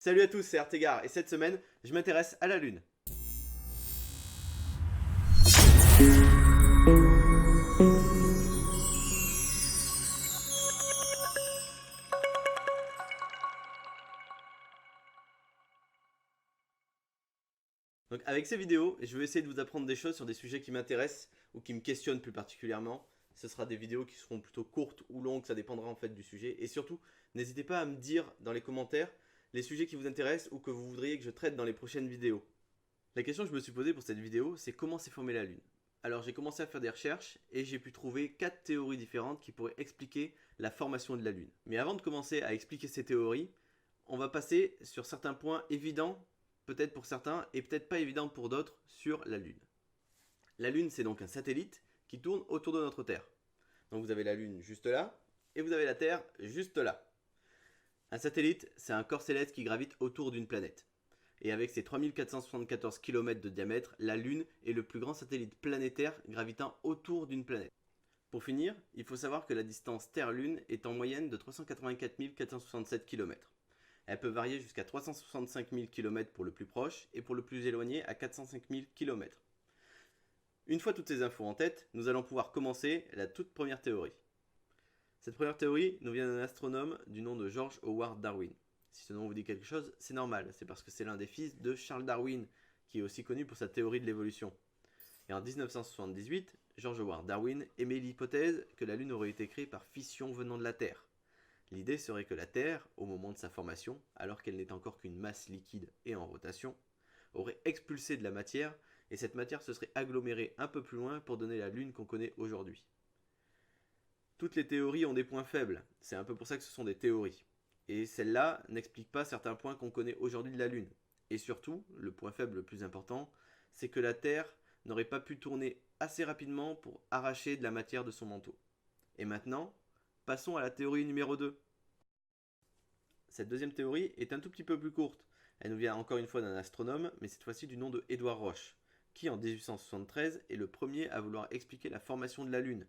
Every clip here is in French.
Salut à tous, c'est Artegar et cette semaine, je m'intéresse à la Lune. Donc avec ces vidéos, je vais essayer de vous apprendre des choses sur des sujets qui m'intéressent ou qui me questionnent plus particulièrement. Ce sera des vidéos qui seront plutôt courtes ou longues, ça dépendra en fait du sujet. Et surtout, n'hésitez pas à me dire dans les commentaires les sujets qui vous intéressent ou que vous voudriez que je traite dans les prochaines vidéos. La question que je me suis posée pour cette vidéo, c'est comment s'est formée la Lune. Alors j'ai commencé à faire des recherches et j'ai pu trouver 4 théories différentes qui pourraient expliquer la formation de la Lune. Mais avant de commencer à expliquer ces théories, on va passer sur certains points évidents, peut-être pour certains et peut-être pas évidents pour d'autres, sur la Lune. La Lune, c'est donc un satellite qui tourne autour de notre Terre. Donc vous avez la Lune juste là et vous avez la Terre juste là. Un satellite, c'est un corps céleste qui gravite autour d'une planète. Et avec ses 3474 km de diamètre, la Lune est le plus grand satellite planétaire gravitant autour d'une planète. Pour finir, il faut savoir que la distance Terre-Lune est en moyenne de 384 467 km. Elle peut varier jusqu'à 365 000 km pour le plus proche et pour le plus éloigné à 405 000 km. Une fois toutes ces infos en tête, nous allons pouvoir commencer la toute première théorie. Cette première théorie nous vient d'un astronome du nom de George Howard Darwin. Si ce nom vous dit quelque chose, c'est normal, c'est parce que c'est l'un des fils de Charles Darwin, qui est aussi connu pour sa théorie de l'évolution. Et en 1978, George Howard Darwin émet l'hypothèse que la Lune aurait été créée par fission venant de la Terre. L'idée serait que la Terre, au moment de sa formation, alors qu'elle n'est encore qu'une masse liquide et en rotation, aurait expulsé de la matière, et cette matière se serait agglomérée un peu plus loin pour donner la Lune qu'on connaît aujourd'hui. Toutes les théories ont des points faibles, c'est un peu pour ça que ce sont des théories. Et celle-là n'explique pas certains points qu'on connaît aujourd'hui de la Lune. Et surtout, le point faible le plus important, c'est que la Terre n'aurait pas pu tourner assez rapidement pour arracher de la matière de son manteau. Et maintenant, passons à la théorie numéro 2. Cette deuxième théorie est un tout petit peu plus courte. Elle nous vient encore une fois d'un astronome, mais cette fois-ci du nom de Édouard Roche, qui en 1873 est le premier à vouloir expliquer la formation de la Lune.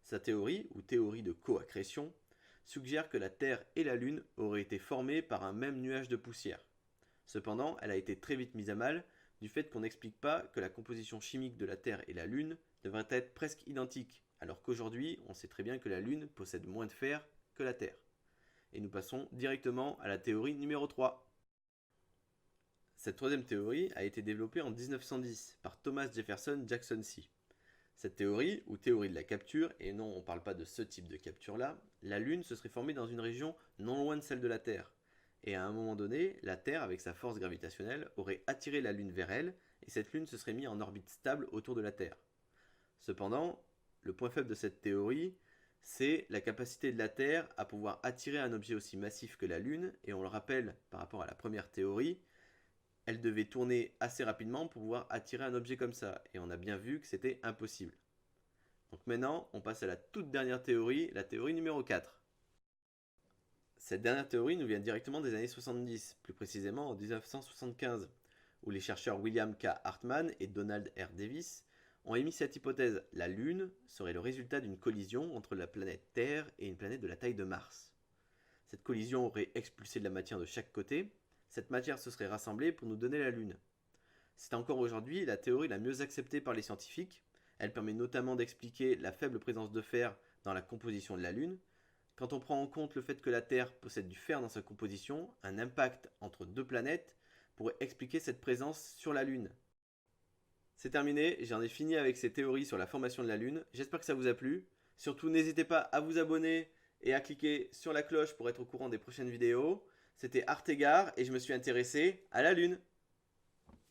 Sa théorie, ou théorie de coaccrétion, suggère que la Terre et la Lune auraient été formées par un même nuage de poussière. Cependant, elle a été très vite mise à mal du fait qu'on n'explique pas que la composition chimique de la Terre et la Lune devrait être presque identique, alors qu'aujourd'hui, on sait très bien que la Lune possède moins de fer que la Terre. Et nous passons directement à la théorie numéro 3. Cette troisième théorie a été développée en 1910 par Thomas Jefferson Jackson C. Cette théorie, ou théorie de la capture, et non on ne parle pas de ce type de capture-là, la Lune se serait formée dans une région non loin de celle de la Terre. Et à un moment donné, la Terre, avec sa force gravitationnelle, aurait attiré la Lune vers elle, et cette Lune se serait mise en orbite stable autour de la Terre. Cependant, le point faible de cette théorie, c'est la capacité de la Terre à pouvoir attirer un objet aussi massif que la Lune, et on le rappelle par rapport à la première théorie, elle devait tourner assez rapidement pour pouvoir attirer un objet comme ça, et on a bien vu que c'était impossible. Donc maintenant, on passe à la toute dernière théorie, la théorie numéro 4. Cette dernière théorie nous vient directement des années 70, plus précisément en 1975, où les chercheurs William K. Hartmann et Donald R. Davis ont émis cette hypothèse. La Lune serait le résultat d'une collision entre la planète Terre et une planète de la taille de Mars. Cette collision aurait expulsé de la matière de chaque côté. Cette matière se serait rassemblée pour nous donner la Lune. C'est encore aujourd'hui la théorie la mieux acceptée par les scientifiques. Elle permet notamment d'expliquer la faible présence de fer dans la composition de la Lune. Quand on prend en compte le fait que la Terre possède du fer dans sa composition, un impact entre deux planètes pourrait expliquer cette présence sur la Lune. C'est terminé, j'en ai fini avec ces théories sur la formation de la Lune. J'espère que ça vous a plu. Surtout, n'hésitez pas à vous abonner et à cliquer sur la cloche pour être au courant des prochaines vidéos. C'était Artegar et je me suis intéressé à la Lune.